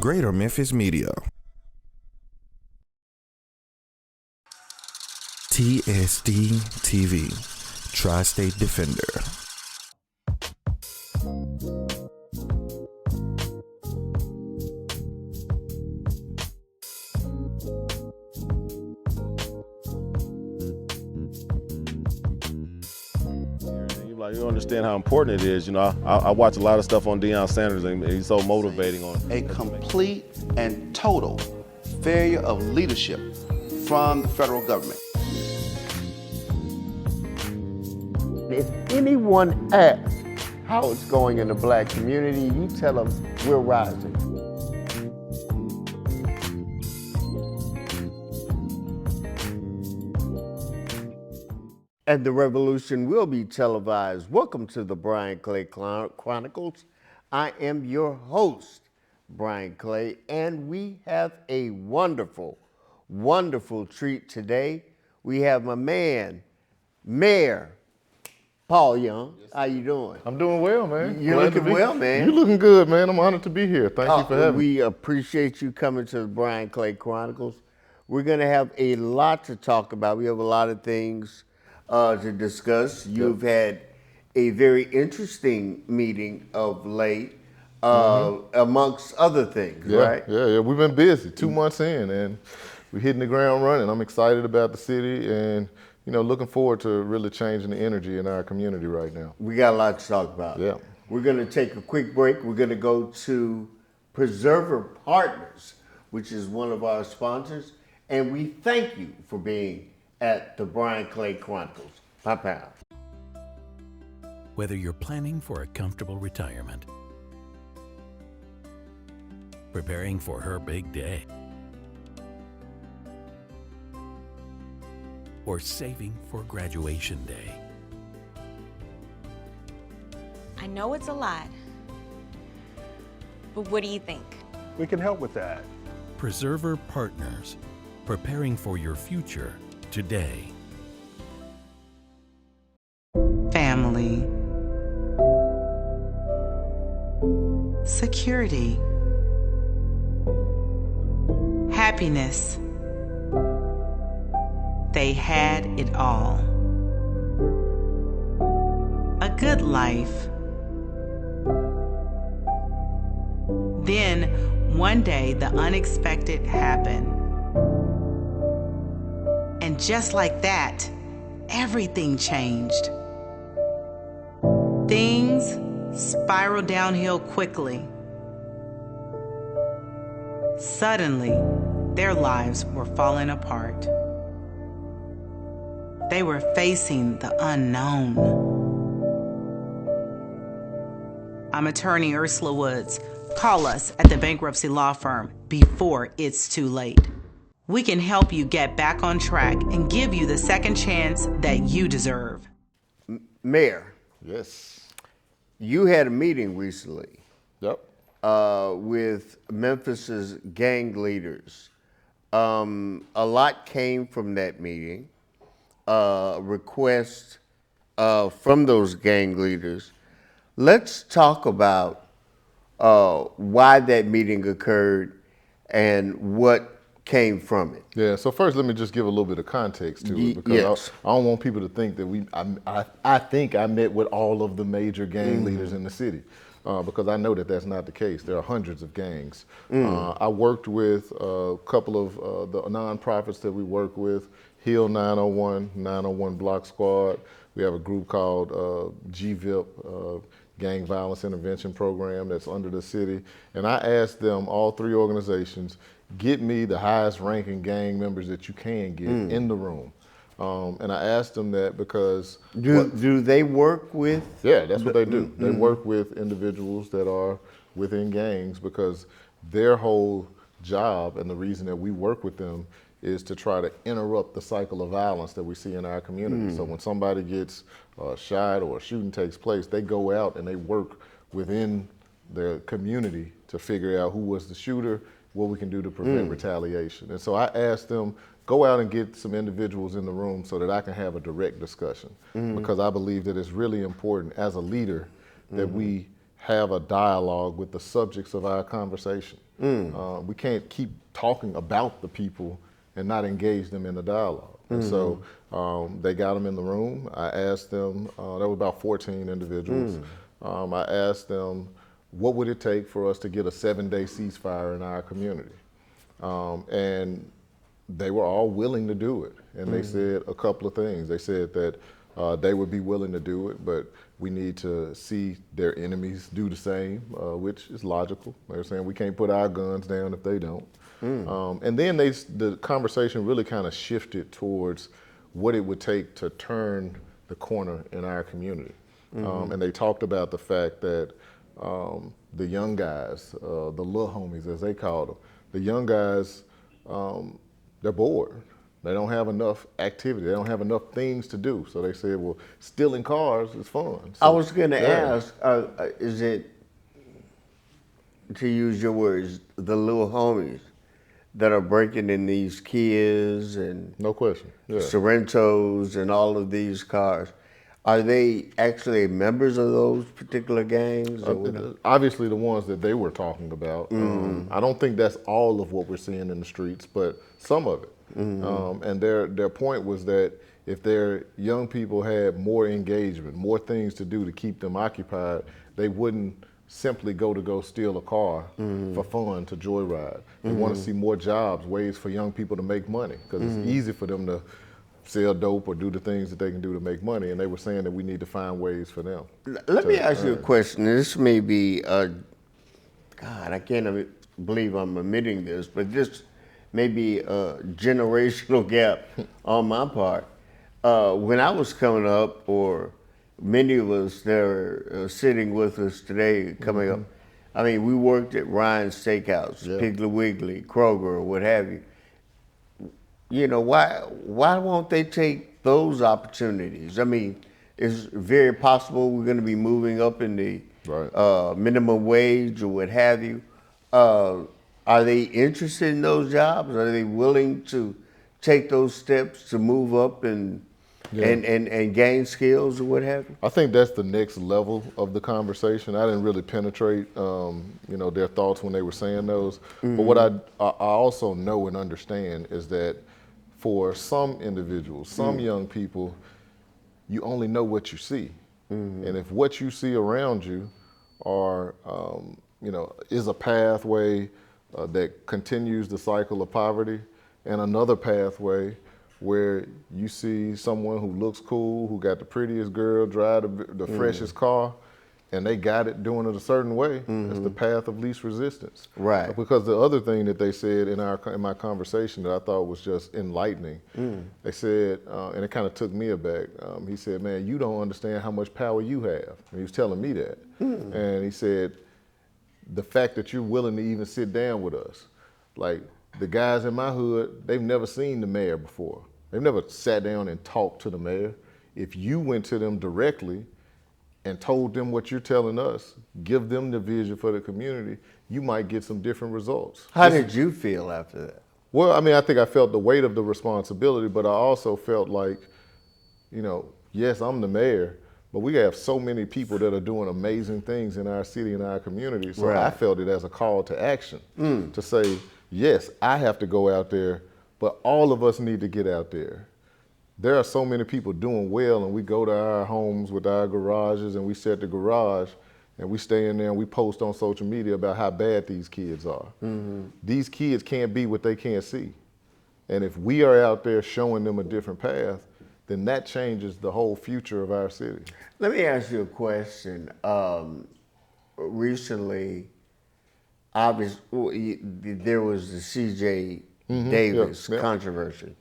Greater Memphis Media. TSD TV, Tri-State Defender. You understand how important it is. You know, I watch a lot of stuff on Deion Sanders, and he's so motivating on a complete and total failure of leadership from the federal government. If anyone asks how it's going in the black community, you tell them we're rising. And the revolution will be televised. Welcome to the Brian Clay Chronicles. I am your host, Brian Clay, and we have a wonderful, wonderful treat today. We have my man, Mayor Paul Young. Yes, how you doing? I'm doing well, man. You're looking well, man. You're looking good, man. I'm honored to be here. Thank you for having me. We appreciate you coming to the Brian Clay Chronicles. We're going to have a lot to talk about. We have a lot of things to discuss. You've had a very interesting meeting of late, amongst other things, right? Yeah. We've been busy. 2 months in, and we're hitting the ground running. I'm excited about the city, and looking forward to really changing the energy in our community right now. We got a lot to talk about. Yeah. We're going to take a quick break. We're going to go to Preserver Partners, which is one of our sponsors, and we thank you for being at the Brian Clay Chronicles. Pow. Whether you're planning for a comfortable retirement, preparing for her big day, or saving for graduation day. I know it's a lot, but what do you think? We can help with that. Preserver Partners, preparing for your future today. Family, security, happiness. They had it all. A good life. Then, one day, the unexpected happened. And just like that, everything changed. Things spiraled downhill quickly. Suddenly, their lives were falling apart. They were facing the unknown. I'm attorney Ursula Woods. Call us at the bankruptcy law firm before it's too late. We can help you get back on track and give you the second chance that you deserve. Mayor. Yes. You had a meeting recently. Yep. With Memphis's gang leaders. A lot came from that meeting. Requests from those gang leaders. Let's talk about why that meeting occurred and what came from it. Yeah, so first let me just give a little bit of context to it, because Yes. I don't want people to think that I think I met with all of the major gang leaders in the city, because I know that that's not the case. There are hundreds of gangs. I worked with a couple of the nonprofits that we work with, Hill 901, 901 Block Squad. We have a group called GVIP, Gang Violence Intervention Program, that's under the city. And I asked them, all three organizations, get me the highest ranking gang members that you can get in the room. And I asked them that because— Do they work with? Yeah, that's what they do. They work with individuals that are within gangs, because their whole job, and the reason that we work with them, is to try to interrupt the cycle of violence that we see in our community. So when somebody gets shot or a shooting takes place, they go out and they work within their community to figure out who was the shooter, what we can do to prevent retaliation. And so I asked them, go out and get some individuals in the room so that I can have a direct discussion, because I believe that it's really important as a leader that we have a dialogue with the subjects of our conversation. We can't keep talking about the people and not engage them in the dialogue. And so they got them in the room. I asked them, there were about 14 individuals. I asked them, what would it take for us to get a 7-day ceasefire in our community? And they were all willing to do it. And they said a couple of things. They said that they would be willing to do it, but we need to see their enemies do the same, which is logical. They're saying we can't put our guns down if they don't. And then the conversation really kind of shifted towards what it would take to turn the corner in our community. And they talked about the fact that the young guys, the little homies as they called them, the young guys, they're bored. They don't have enough activity. They don't have enough things to do. So they said, well, stealing cars is fun. So, I was going to ask, is it, to use your words, the little homies that are breaking in these Kias and no question, Sorrentos and all of these cars? Are they actually members of those particular gangs? Obviously, the ones that they were talking about. I don't think that's all of what we're seeing in the streets, but some of it. And their point was that if their young people had more engagement, more things to do to keep them occupied, they wouldn't simply go steal a car for fun to joyride. They want to see more jobs, ways for young people to make money, because it's easy for them to sell dope or do the things that they can do to make money. And they were saying that we need to find ways for them. Let me ask you a question. This may be, God, I can't believe I'm admitting this, but this may be a generational gap on my part. When I was coming up, or many of us that are sitting with us today coming up, I mean, we worked at Ryan's Steakhouse, Piggly Wiggly, Kroger, or what have you. You know, why won't they take those opportunities? I mean, it's very possible we're going to be moving up in the minimum wage or what have you. Are they interested in those jobs? Are they willing to take those steps to move up and gain skills or what have you? I think that's the next level of the conversation. I didn't really penetrate, their thoughts when they were saying those. But what I also know and understand is that for some individuals, some young people, you only know what you see. And if what you see around you are, is a pathway that continues the cycle of poverty, and another pathway where you see someone who looks cool, who got the prettiest girl, drive the freshest car, and they got it doing it a certain way, that's the path of least resistance. Right. Because the other thing that they said in my conversation that I thought was just enlightening, they said, and it kind of took me aback, he said, man, you don't understand how much power you have. And he was telling me that. And he said, the fact that you're willing to even sit down with us, like the guys in my hood, they've never seen the mayor before. They've never sat down and talked to the mayor. If you went to them directly and told them what you're telling us, give them the vision for the community, you might get some different results. How did you feel after that? Well, I mean, I think I felt the weight of the responsibility, but I also felt like, yes, I'm the mayor, but we have so many people that are doing amazing things in our city and our community. So I felt it as a call to action to say, yes, I have to go out there, but all of us need to get out there. There are so many people doing well, and we go to our homes with our garages and we set the garage and we stay in there and we post on social media about how bad these kids are. These kids can't be what they can't see. And if we are out there showing them a different path, then that changes the whole future of our city. Let me ask you a question. Recently, obviously, there was the C.J. Davis controversy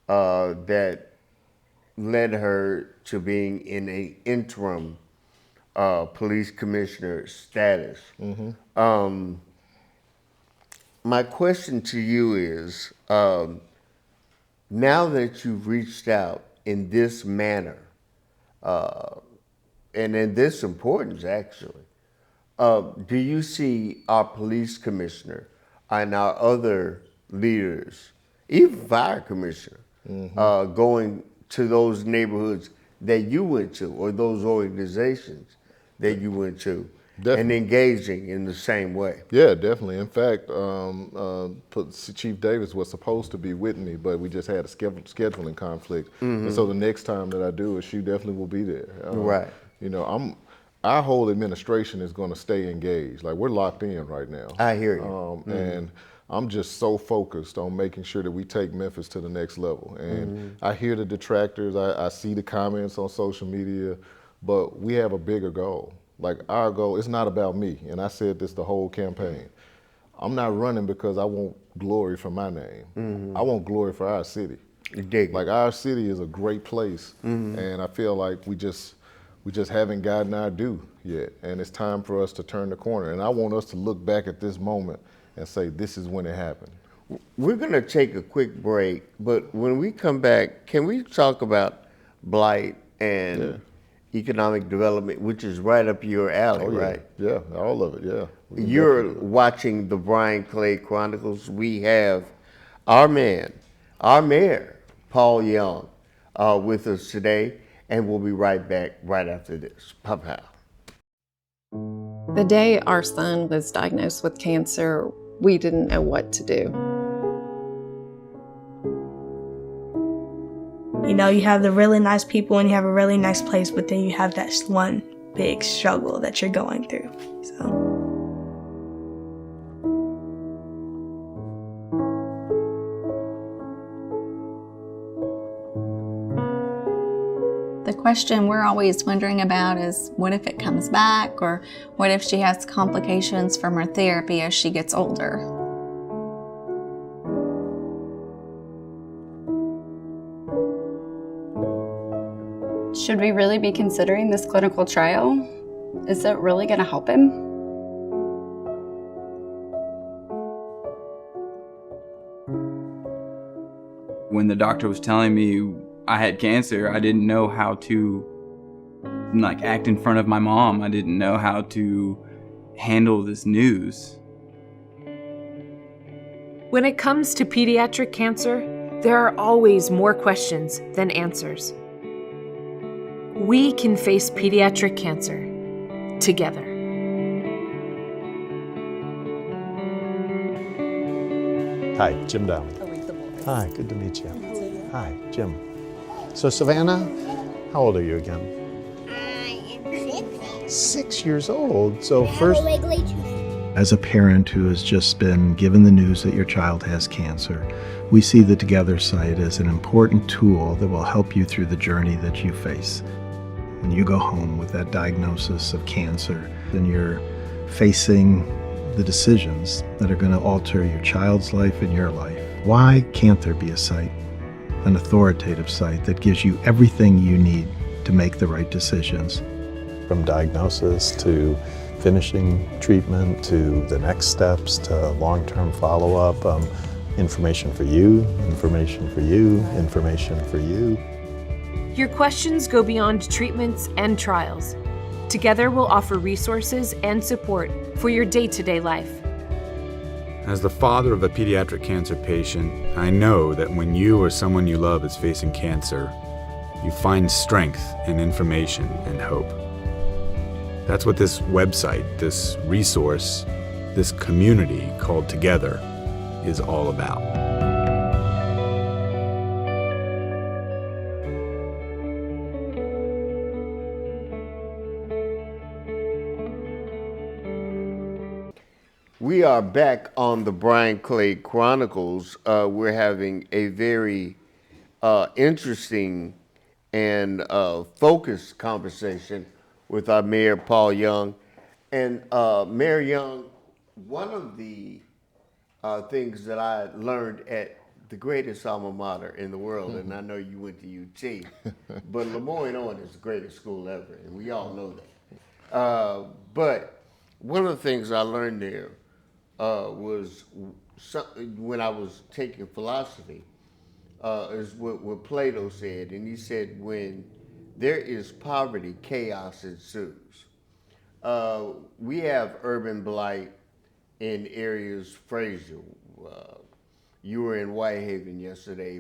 that led her to being in an interim police commissioner status. My question to you is, now that you've reached out in this manner, and in this importance actually, do you see our police commissioner and our other leaders, even fire commissioner, going to those neighborhoods that you went to or those organizations that you went to and engaging in the same way. Yeah, definitely. In fact, Chief Davis was supposed to be with me, but we just had a scheduling conflict. And so the next time that I do it, she definitely will be there. Right. You know, our whole administration is going to stay engaged. Like, we're locked in right now. I hear you. And I'm just so focused on making sure that we take Memphis to the next level. And I hear the detractors, I see the comments on social media, but we have a bigger goal. Like, our goal, it's not about me. And I said this the whole campaign. I'm not running because I want glory for my name. I want glory for our city. Like, our city is a great place. And I feel like we just haven't gotten our due yet. And it's time for us to turn the corner. And I want us to look back at this moment and say, this is when it happened. We're going to take a quick break, but when we come back, can we talk about blight and economic development, which is right up your alley, right? Yeah, all of it, yeah. You're watching the Brian Clay Chronicles. We have our mayor, Paul Young, with us today, and we'll be right back right after this. Pow. The day our son was diagnosed with cancer, we didn't know what to do. You know, you have the really nice people and you have a really nice place, but then you have that one big struggle that you're going through. So. The question we're always wondering about is, what if it comes back, or what if she has complications from her therapy as she gets older? Should we really be considering this clinical trial? Is it really going to help him? When the doctor was telling me I had cancer, I didn't know how to act in front of my mom. I didn't know how to handle this news. When it comes to pediatric cancer, there are always more questions than answers. We can face pediatric cancer together. Hi, Jim Downey. Hi, good to meet you. Hi, Jim. So Savannah, how old are you again? I am 6. 6 years old. So first, Wiggly tooth. As a parent who has just been given the news that your child has cancer, we see the Together site as an important tool that will help you through the journey that you face. When you go home with that diagnosis of cancer, then you're facing the decisions that are going to alter your child's life and your life. Why can't there be a site, an authoritative site that gives you everything you need to make the right decisions? From diagnosis to finishing treatment to the next steps to long-term follow-up, information for you, information for you, information for you. Your questions go beyond treatments and trials. Together, we'll offer resources and support for your day-to-day life. As the father of a pediatric cancer patient, I know that when you or someone you love is facing cancer, you find strength in information and hope. That's what this website, this resource, this community called Together is all about. We are back on the Brian Clay Chronicles. We're having a very interesting and focused conversation with our Mayor, Paul Young. And Mayor Young, one of the things that I learned at the greatest alma mater in the world, and I know you went to UT, but Lemoyne-Owen is the greatest school ever, and we all know that. But one of the things I learned there was when I was taking philosophy, is what Plato said, and he said, when there is poverty, chaos ensues. We have urban blight in areas, Fraser. You were in Whitehaven yesterday,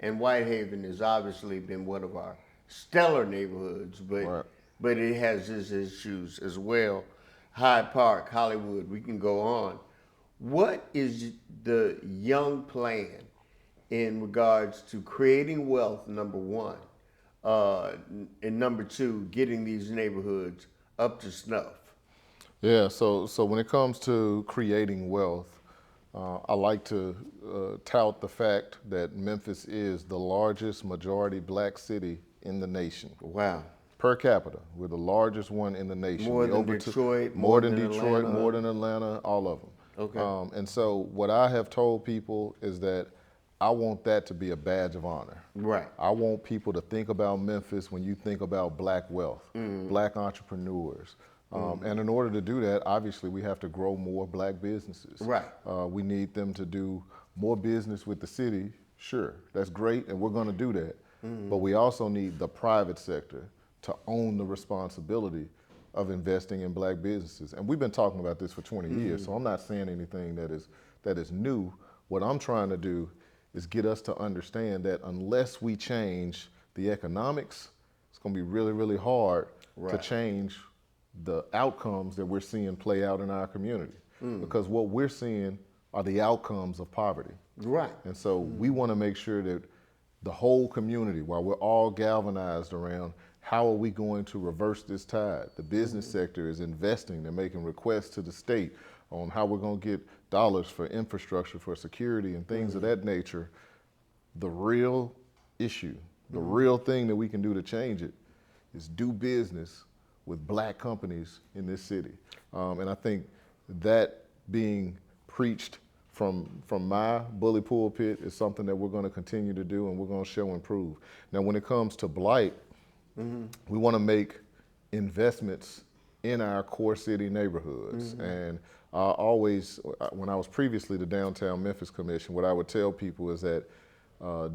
and Whitehaven has obviously been one of our stellar neighborhoods, but it has its issues as well. Hyde Park, Hollywood, we can go on. What is the young plan in regards to creating wealth, number one, and number two, getting these neighborhoods up to snuff? Yeah, so when it comes to creating wealth, I like to tout the fact that Memphis is the largest majority black city in the nation. Wow. Per capita, we're the largest one in the nation. More than Detroit, more than Detroit, Atlanta. more than Atlanta, all of them. Okay. And so what I have told people is that I want that to be a badge of honor. Right. I want people to think about Memphis when you think about black wealth, black entrepreneurs. And in order to do that, obviously we have to grow more black businesses. Right. We need them to do more business with the city. Sure, that's great, and we're gonna do that. But we also need the private sector to own the responsibility of investing in black businesses. And we've been talking about this for 20 years, so I'm not saying anything that is new. What I'm trying to do is get us to understand that unless we change the economics, it's gonna be really, really hard to change the outcomes that we're seeing play out in our community. Because what we're seeing are the outcomes of poverty. Right. And so we wanna make sure that the whole community, while we're all galvanized around how are we going to reverse this tide? The business sector is investing, they're making requests to the state on how we're gonna get dollars for infrastructure, for security and things of that nature. The real issue, the real thing that we can do to change it is do business with black companies in this city. And I think that being preached from my bully pulpit is something that we're gonna continue to do and we're gonna show and prove. Now when it comes to blight, we wanna make investments in our core city neighborhoods. And always, when I was previously the Downtown Memphis Commission, what I would tell people is that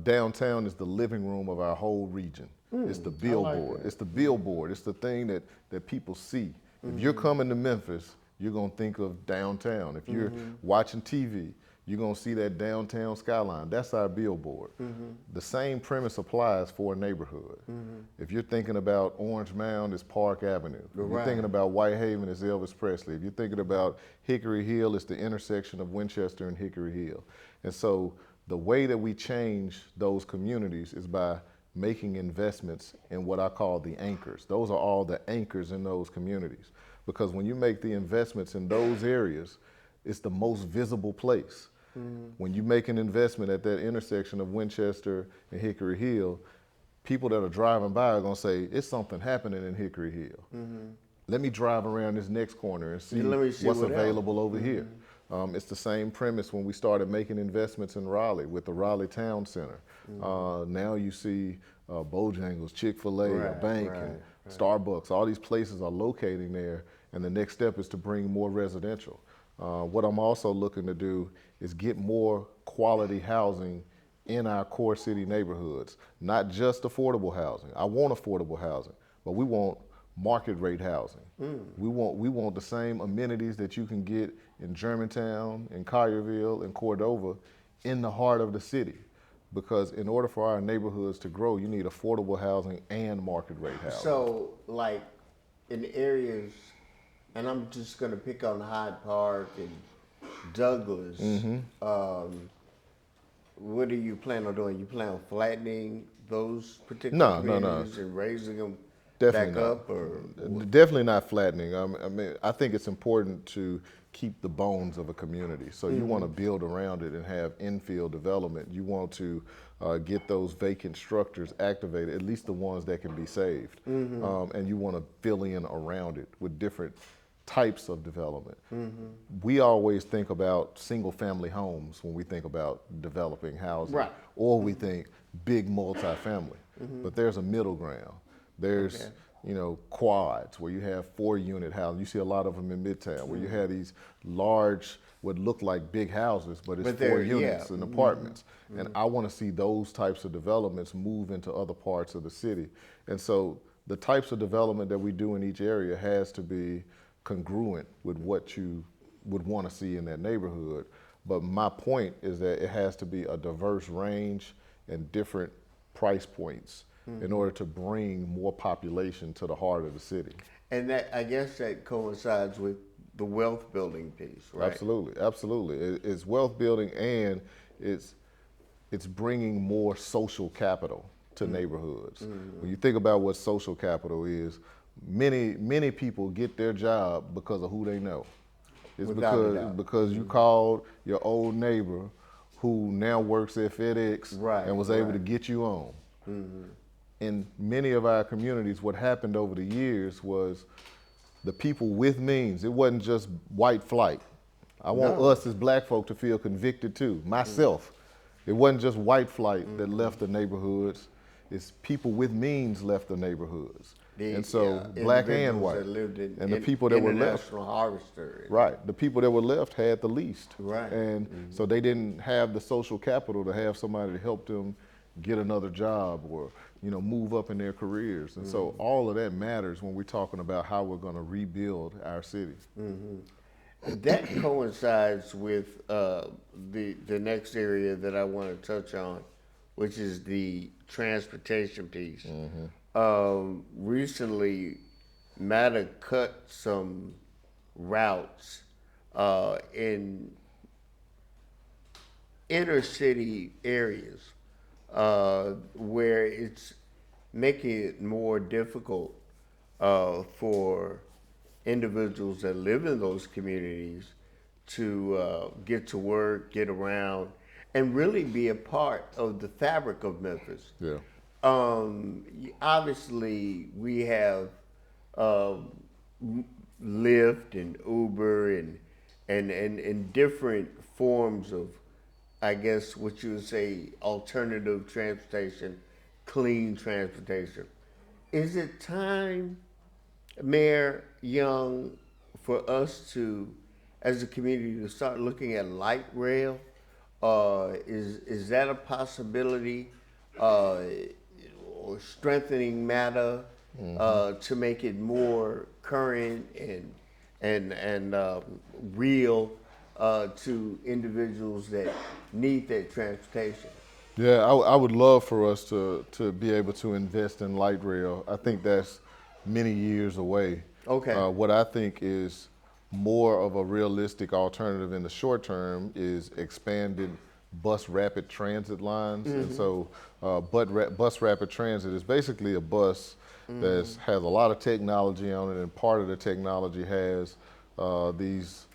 downtown is the living room of our whole region. It's the billboard. It's the billboard. It's the thing that people see. If you're coming to Memphis, you're gonna think of downtown. If you're watching TV, you're gonna see that downtown skyline. That's our billboard. The same premise applies for a neighborhood. If you're thinking about Orange Mound, it's Park Avenue. If you're thinking about Whitehaven, it's Elvis Presley. If you're thinking about Hickory Hill, it's the intersection of Winchester and Hickory Hill. And so the way that we change those communities is by making investments in what I call the anchors. Those are all the anchors in those communities. Because when you make the investments in those areas, it's the most visible place. When you make an investment at that intersection of Winchester and Hickory Hill, people that are driving by are gonna say, it's something happening in Hickory Hill. Let me drive around this next corner and see what's available over here. It's the same premise when we started making investments in Raleigh with the Raleigh Town Center. Now you see Bojangles, Chick-fil-A, a bank, and Starbucks. All these places are locating there, and the next step is to bring more residential. What I'm also looking to do is get more quality housing in our core city neighborhoods, not just affordable housing. I want affordable housing, but we want market rate housing. We want the same amenities that you can get in Germantown, in Collierville, and Cordova in the heart of the city. Because in order for our neighborhoods to grow, you need affordable housing and market rate housing. So, like, in areas, and I'm just gonna pick on Hyde Park and Douglas, what do you plan on doing? You plan on flattening those particular communities and raising them back up? Or definitely not flattening. I mean, I think it's important to keep the bones of a community. So you want to build around it and have infill development. You want to get those vacant structures activated, at least the ones that can be saved. And you want to fill in around it with different types of development. We always think about single family homes when we think about developing housing, or we think big multifamily, but there's a middle ground. There's quads where you have 4-unit housing. You see a lot of them in Midtown where you have these large, what look like big houses, but it's 4 units and apartments. And I want to see those types of developments move into other parts of the city. And so the types of development that we do in each area has to be congruent with what you would want to see in that neighborhood. But my point is that it has to be a diverse range and different price points in order to bring more population to the heart of the city. And that, I guess that coincides with the wealth building piece, right? Absolutely, absolutely. It's wealth building, and it's bringing more social capital to neighborhoods. When you think about what social capital is, many people get their job because of who they know. It's Without a doubt. because you called your old neighbor who now works at FedEx and was able to get you on. In many of our communities, what happened over the years was the people with means. It wasn't just white flight. I want us as black folk to feel convicted too, myself. It wasn't just white flight that left the neighborhoods. It's people with means left the neighborhoods. And so black and white. That lived in, and the people that were left. International Harvester. Right. The people that were left had the least. Right. And so they didn't have the social capital to have somebody to help them get another job or, move up in their careers. And so all of that matters when we're talking about how we're going to rebuild our city. That coincides with the next area that I want to touch on, which is the transportation piece. Recently, MATA cut some routes in inner city areas where it's making it more difficult for individuals that live in those communities to get to work, get around, and really be a part of the fabric of Memphis. Yeah. Obviously, we have Lyft and Uber and different forms of, I guess, what you would say, alternative transportation, clean transportation. Is it time, Mayor Young, for us to, as a community, to start looking at light rail? Is that a possibility? Or strengthening MATA to make it more current and real to individuals that need that transportation? Yeah, I would love for us to be able to invest in light rail. I think that's many years away. Okay. What I think is more of a realistic alternative in the short term is expanded bus rapid transit lines. And so bus rapid transit is basically a bus that has a lot of technology on it, and part of the technology has these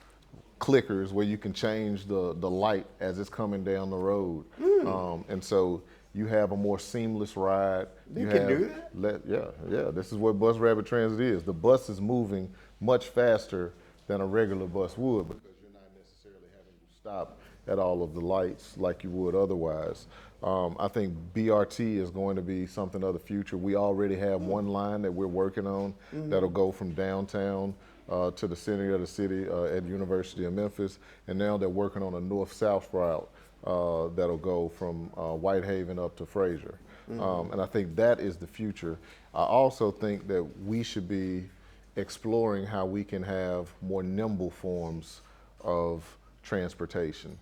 clickers where you can change the light as it's coming down the road. And so you have a more seamless ride. You can do that? Yeah. This is what bus rapid transit is. The bus is moving much faster than a regular bus would because you're not necessarily having to stop at all of the lights like you would otherwise. I think BRT is going to be something of the future. We already have one line that we're working on that'll go from downtown to the center of the city at the University of Memphis, and now they're working on a north-south route that'll go from Whitehaven up to Fraser. And I think that is the future. I also think that we should be exploring how we can have more nimble forms of transportation.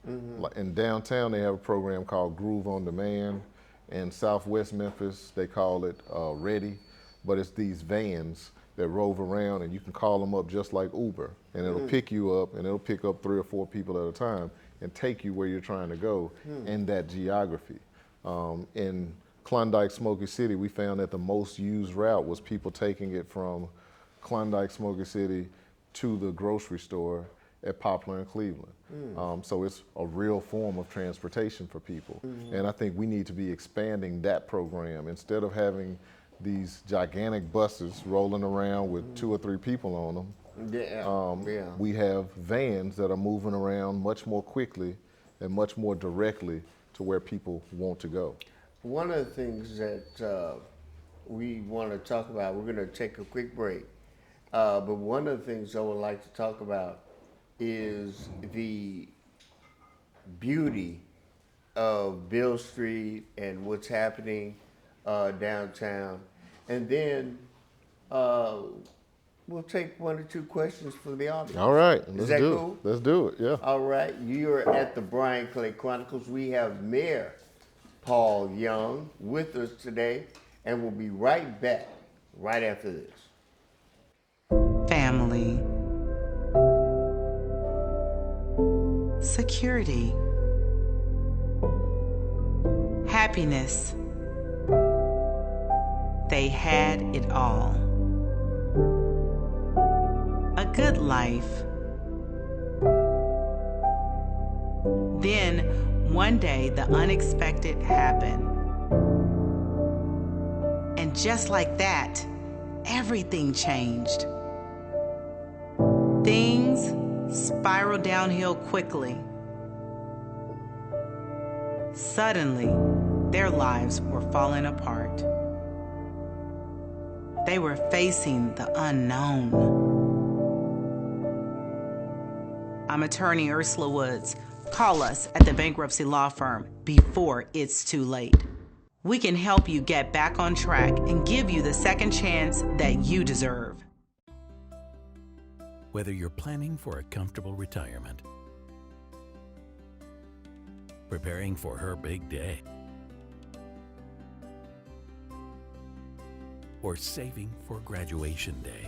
In downtown, they have a program called Groove on Demand. In Southwest Memphis, they call it Ready, but it's these vans that rove around, and you can call them up just like Uber, and it'll pick you up, and it'll pick up 3 or 4 people at a time and take you where you're trying to go in that geography. In Klondike, Smoky City, we found that the most used route was people taking it from Klondike, Smoky City to the grocery store at Poplar and Cleveland. So it's a real form of transportation for people. And I think we need to be expanding that program. Instead of having these gigantic buses rolling around with 2 or 3 people on them, we have vans that are moving around much more quickly and much more directly to where people want to go. One of the things that we want to talk about, we're going to take a quick break, but one of the things I would like to talk about is the beauty of Beale Street and what's happening downtown. And then we'll take 1 or 2 questions from the audience. All right, Is that cool? Let's do it, yeah. All right, you're at the Brian Clay Chronicles. We have Mayor Paul Young with us today, and we'll be right back right after this. family, security, happiness. They had it all. A good life. Then, one day, the unexpected happened. And just like that, everything changed. Things spiraled downhill quickly. Suddenly, their lives were falling apart. They were facing the unknown. I'm attorney Ursula Woods. Call us at the bankruptcy law firm before it's too late. We can help you get back on track and give you the second chance that you deserve. Whether you're planning for a comfortable retirement, preparing for her big day, or saving for graduation day.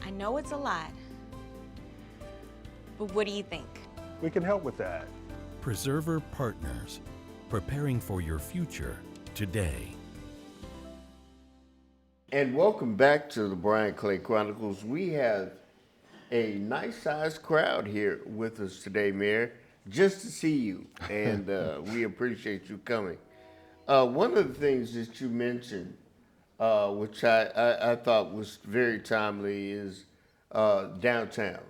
I know it's a lot, but what do you think? We can help with that. Preserver Partners, preparing for your future today. And welcome back to the Brian Clay Chronicles. We have a nice-sized crowd here with us today, Mayor, just to see you, and we appreciate you coming. One of the things that you mentioned, which I thought was very timely, is downtown.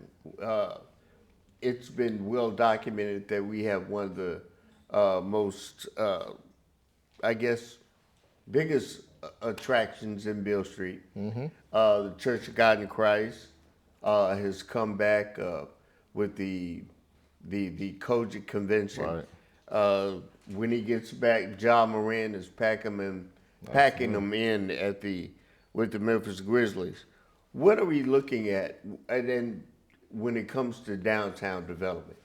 It's been well documented that we have one of the most, I guess, biggest attractions in Beale Street. The Church of God in Christ has come back with the Kojic Convention. Right. When he gets back, Ja Morant is packing them in at with the Memphis Grizzlies. What are we looking at? And then when it comes to downtown development?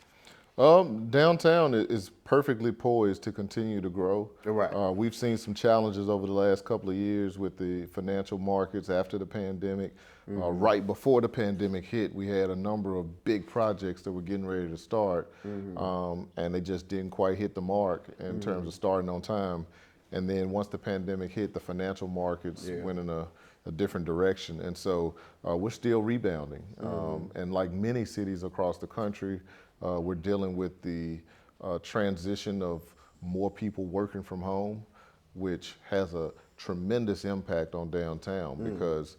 Downtown is perfectly poised to continue to grow. Right. We've seen some challenges over the last couple of years with the financial markets after the pandemic. Right before the pandemic hit, we had a number of big projects that were getting ready to start, and they just didn't quite hit the mark in terms of starting on time. And then once the pandemic hit, the financial markets went in a different direction. And so we're still rebounding. And like many cities across the country, we're dealing with the transition of more people working from home, which has a tremendous impact on downtown because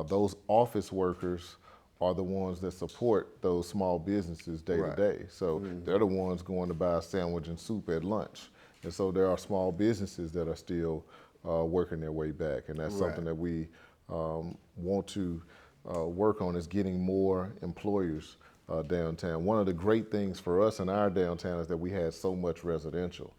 those office workers are the ones that support those small businesses day to day. So they're the ones going to buy a sandwich and soup at lunch. And so there are small businesses that are still working their way back. And that's something that we want to work on, is getting more employers downtown. One of the great things for us in our downtown is that we had so much residential.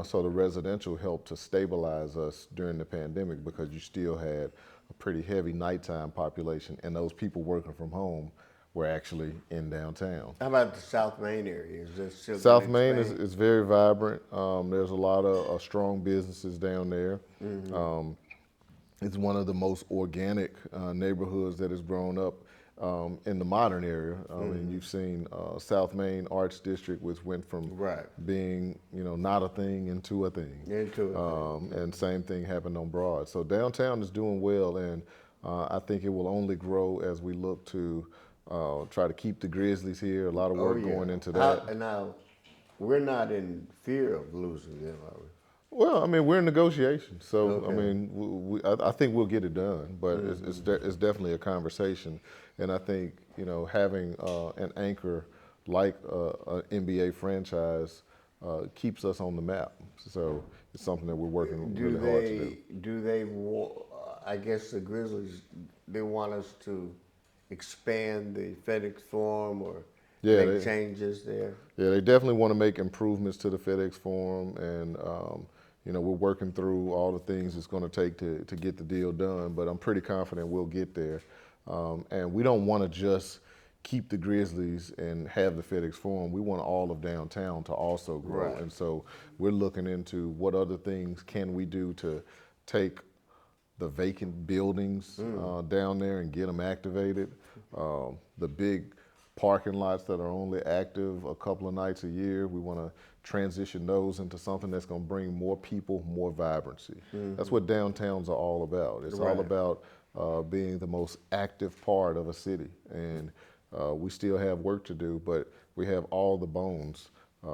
So the residential helped to stabilize us during the pandemic because you still had a pretty heavy nighttime population, and those people working from home were actually in downtown. How about the South Main area? Is that still South Main is very vibrant. There's a lot of strong businesses down there. It's one of the most organic neighborhoods that has grown up in the modern era. And you've seen South Main Arts District, which went from being, not a thing into a thing. And same thing happened on Broad. So downtown is doing well, and I think it will only grow as we look to try to keep the Grizzlies here. A lot of work going into that. And now, we're not in fear of losing them, are we? Well, I mean, we're in negotiations, so I mean, I think we'll get it done. But it's definitely a conversation, and I think having an anchor like an NBA franchise keeps us on the map. So it's something that we're working really hard to do. Do they? I guess the Grizzlies, they want us to expand the FedEx Forum or make changes there. Yeah, they definitely want to make improvements to the FedEx Forum, and we're working through all the things it's going to take to get the deal done, but I'm pretty confident we'll get there. And we don't want to just keep the Grizzlies and have the FedEx Forum. We want all of downtown to also grow. And so we're looking into what other things can we do to take the vacant buildings down there and get them activated. The big parking lots that are only active a couple of nights a year, we want to transition those into something that's going to bring more people, more vibrancy. That's what downtowns are all about. It's all about being the most active part of a city. And we still have work to do, but we have all the bones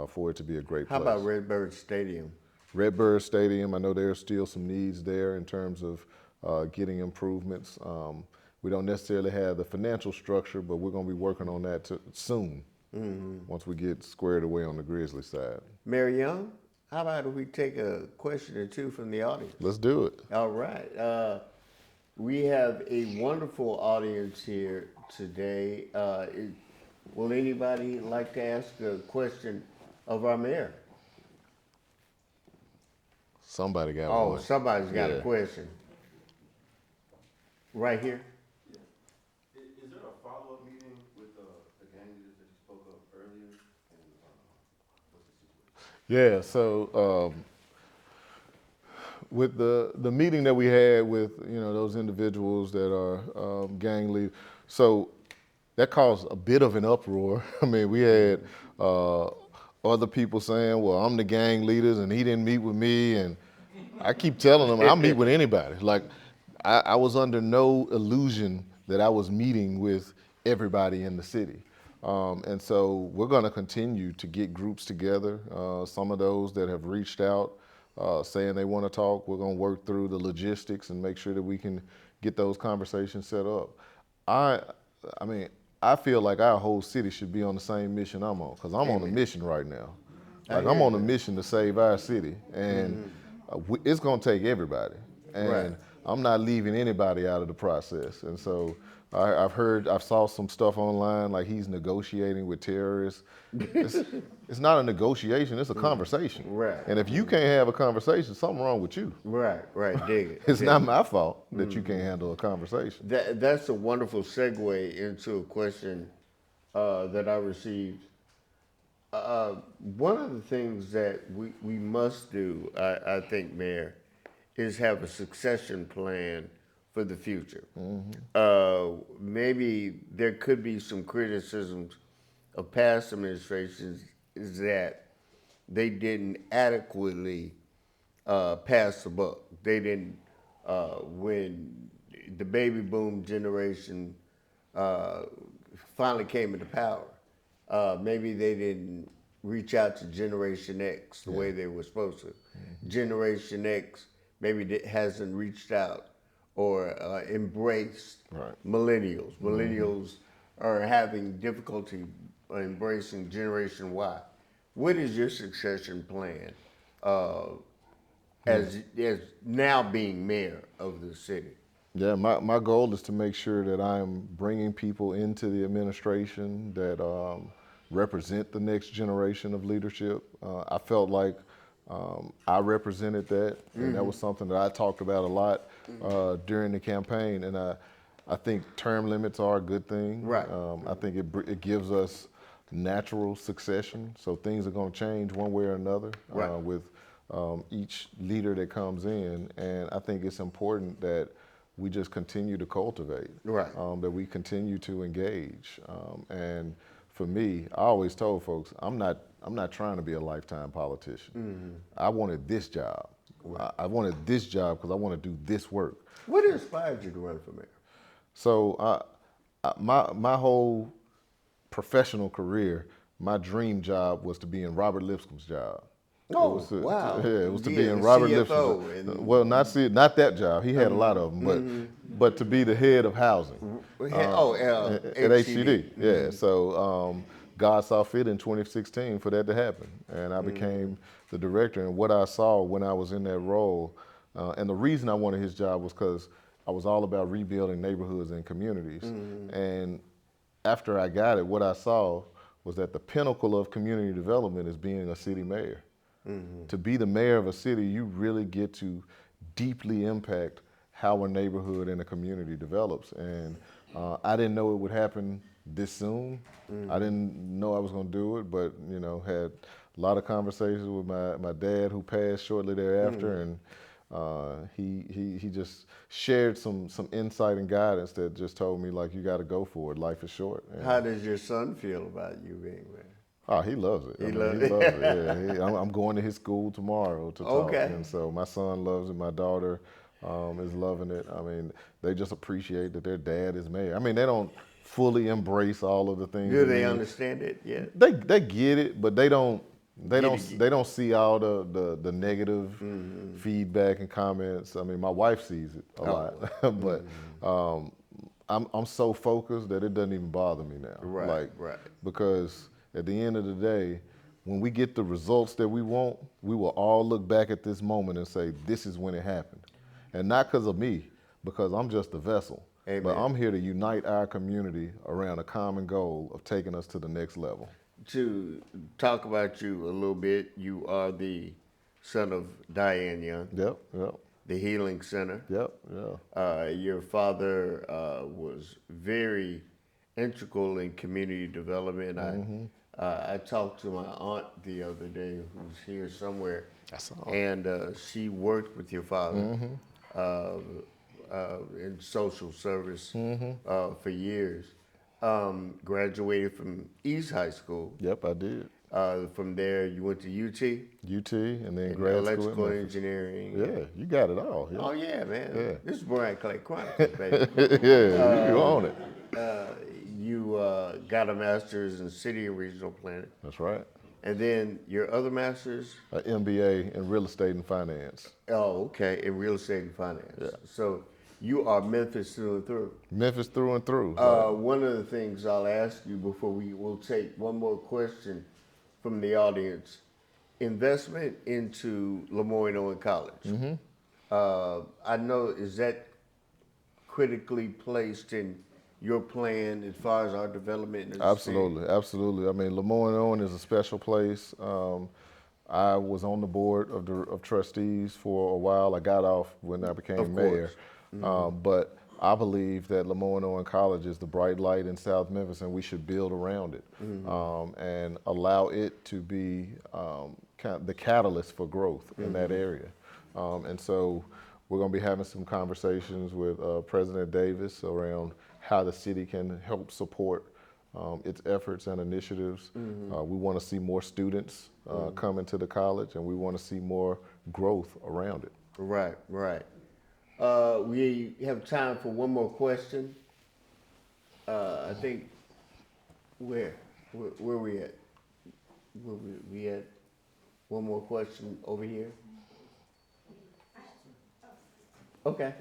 for it to be a great place. How about Redbird Stadium? Redbird Stadium, I know there's still some needs there in terms of getting improvements. We don't necessarily have the financial structure, but we're going to be working on that soon, once we get squared away on the Grizzly side. Mary Young, how about if we take a question or two from the audience? Let's do it. All right. We have a wonderful audience here today. Will anybody like to ask a question of our mayor? Somebody got one. Oh, somebody's got a question. Right here. Is there a follow-up meeting with the gang leaders that you spoke of earlier? Yeah, so with the meeting that we had with those individuals that are gang leaders, so that caused a bit of an uproar. I mean, we had other people saying, well, I'm the gang leaders and he didn't meet with me, and I keep telling them I'll meet with anybody. Like, I was under no illusion that I was meeting with everybody in the city. And so we're going to continue to get groups together. Some of those that have reached out saying they want to talk, we're going to work through the logistics and make sure that we can get those conversations set up. I mean, I feel like our whole city should be on the same mission I'm on, because I'm on a mission right now. Like, I'm on a mission to save our city, and it's going to take everybody. And I'm not leaving anybody out of the process. And so I saw some stuff online, like he's negotiating with terrorists. It's not a negotiation, it's a conversation. Right. And if you can't have a conversation, something wrong with you. Right, dig it. It's not my fault that you can't handle a conversation. That's a wonderful segue into a question that I received. One of the things that we must do, I think, Mayor, is have a succession plan for the future. Maybe there could be some criticisms of past administrations is that they didn't adequately pass the buck. They didn't, when the baby boom generation finally came into power, maybe they didn't reach out to Generation X the way they were supposed to. Generation X maybe hasn't reached out or embraced millennials. Millennials are having difficulty embracing Generation Y. What is your succession plan as now being mayor of the city? Yeah, my goal is to make sure that I'm bringing people into the administration that represent the next generation of leadership. I felt like I represented that, and that was something that I talked about a lot during the campaign. And I think term limits are a good thing. Right. I think it gives us natural succession, so things are going to change one way or another with each leader that comes in. And I think it's important that we just continue to cultivate, that we continue to engage. And for me, I always told folks, I'm not trying to be a lifetime politician. I wanted this job. I wanted this job because I want to do this work. What inspired you to run for mayor? So my whole professional career, my dream job was to be in Robert Lipscomb's job. Oh, wow. Yeah, it was to be in Robert Lipscomb's. Well, not that job. He had a lot of them, but to be the head of housing at HCD. Yeah, so God saw fit in 2016 for that to happen, and I became the director. And what I saw when I was in that role, and the reason I wanted his job was because I was all about rebuilding neighborhoods and communities. And after I got it, what I saw was that the pinnacle of community development is being a city mayor. To be the mayor of a city, you really get to deeply impact how a neighborhood and a community develops. And I didn't know it would happen this soon. I didn't know I was going to do it, but had a lot of conversations with my dad, who passed shortly thereafter, and He just shared some insight and guidance that just told me, like, you got to go for it. Life is short. And How does your son feel about you being there? oh, he loves it. He loves it. Yeah, I'm going to his school tomorrow to talk, and so my son loves it. My daughter is loving it. I mean, they just appreciate that their dad is mayor. I mean, they don't fully embrace all of the things. Do they understand it yet? They get it, but they don't see all the negative feedback and comments. I mean, my wife sees it a lot, but I'm so focused that it doesn't even bother me now. Right. Because at the end of the day, when we get the results that we want, we will all look back at this moment and say, this is when it happened. And not because of me, because I'm just a vessel. Amen. But I'm here to unite our community around a common goal of taking us to the next level. To talk about you a little bit, you are the son of Diane Young. Yep. The Healing Center. Yep. Your father was very integral in community development. I talked to my aunt the other day, who's here somewhere, and she worked with your father in social service for years. Graduated from East High School. Yep, I did. From there, you went to UT, and then grad school. Electrical engineering. Yeah, you got it all. Yeah. Oh yeah, man. Yeah. This is Brian Clay Chronicles, baby. You own it. You got a master's in city and regional planning. That's right. And then your other master's? An MBA in real estate and finance. Oh, okay, in real estate and finance. Yeah. So you are Memphis through and through. Memphis through and through. One of the things I'll ask you before we'll take one more question from the audience. Investment into Lemoyne-Owen College. I know, is that critically placed in your plan as far as our development? Absolutely. I mean, Lemoyne-Owen is a special place. I was on the board of trustees for a while. I got off when I became mayor. But I believe that Lemoyne-Owen College is the bright light in South Memphis, and we should build around it and allow it to be kind of the catalyst for growth in that area. And so we're going to be having some conversations with President Davis around how the city can help support its efforts and initiatives. We want to see more students come into the college, and we want to see more growth around it. Right. We have time for one more question. I think, where we at? We at one more question over here? Okay.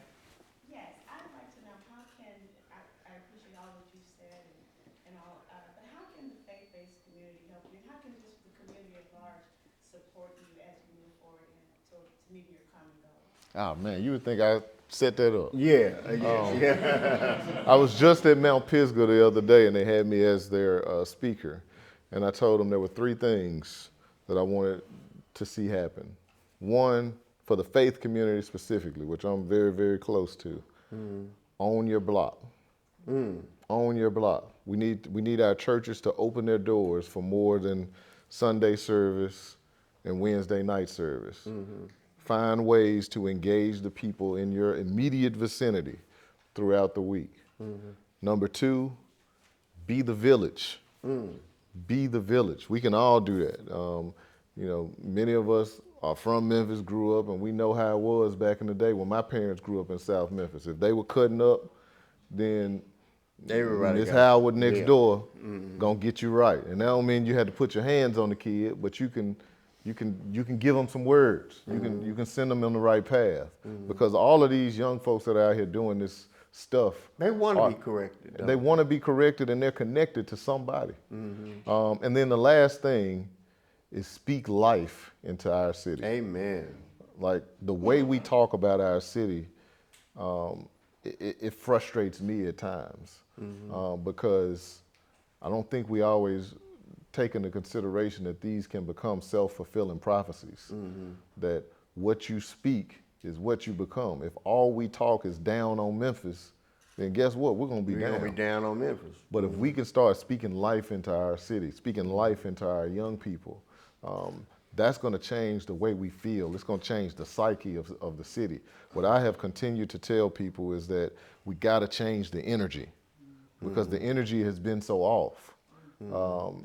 Yes, I'd like to know how can, I appreciate all that you said and all, but how can the faith-based community help you? And how can just the community at large support you as you move forward to meet your common goals? Oh man, you would think I set that up. Yeah. I was just at Mount Pisgah the other day, and they had me as their speaker, and I told them there were three things that I wanted to see happen. One, for the faith community specifically, which I'm very, very close to, own your block. Own your block. We need our churches to open their doors for more than Sunday service and Wednesday night service. Find ways to engage the people in your immediate vicinity throughout the week. Number two, be the village. Be the village. We can all do that. Many of us are from Memphis, grew up, and we know how it was back in the day when my parents grew up in South Memphis. If they were cutting up, then Miss Howard next door gonna get you right. And that don't mean you had to put your hands on the kid, but you can give them some words. You can send them on the right path. Because all of these young folks that are out here doing this stuff, they want to be corrected. They want to be corrected, and they're connected to somebody. And then the last thing is speak life into our city. Amen. Like the way we talk about our city, it frustrates me at times because I don't think we always take into consideration that these can become self-fulfilling prophecies, that what you speak is what you become. If all we talk is down on Memphis, then guess what? We're going to be down. We're going to be down on Memphis. But if we can start speaking life into our city, speaking life into our young people, that's going to change the way we feel. It's going to change the psyche of the city. What I have continued to tell people is that we got to change the energy because the energy has been so off.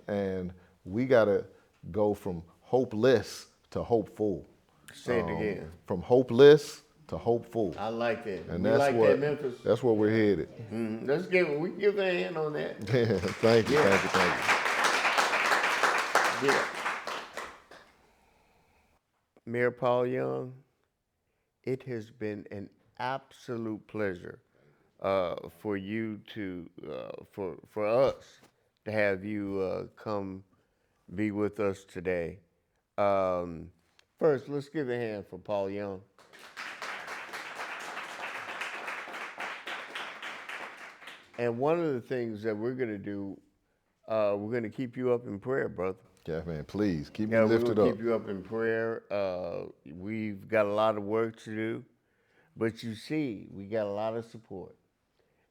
And we got to go from hopeless to hopeful. Say it again. From hopeless to hopeful. I like that. And we that's like what, that, Memphis. That's where we're headed. Let's we can give a hand on that. Thank you, thank you, thank you. Yeah. Mayor Paul Young, it has been an absolute pleasure for you to, for us to have you come be with us today. First, let's give a hand for Paul Young. And one of the things that we're going to do, we're going to keep you up in prayer, brother. Yeah, man, please keep me we're lifted gonna up. keep you up in prayer. We've got a lot of work to do, but you see, we got a lot of support.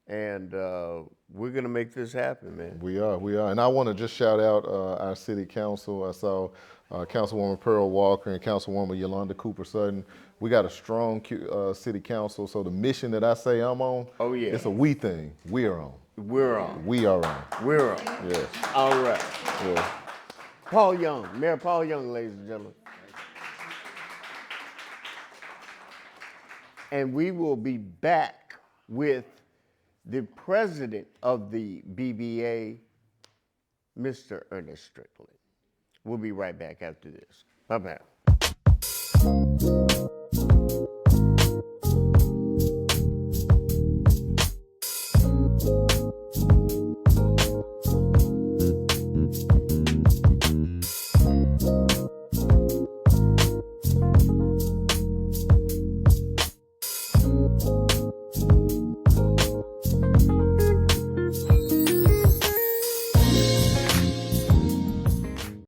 And we're going to make this happen, man. We are. And I want to just shout out our city council. I saw Councilwoman Pearl Walker and Councilwoman Yolanda Cooper Sutton. We got a strong city council. So the mission that I say I'm on, it's a we thing. We are on. We're on. We are on. We're on. Yes. All right. Yeah. Paul Young, Mayor Paul Young, ladies and gentlemen. And we will be back with the president of the BBA, Mr. Ernest Strickland. We'll be right back after this. Bye-bye.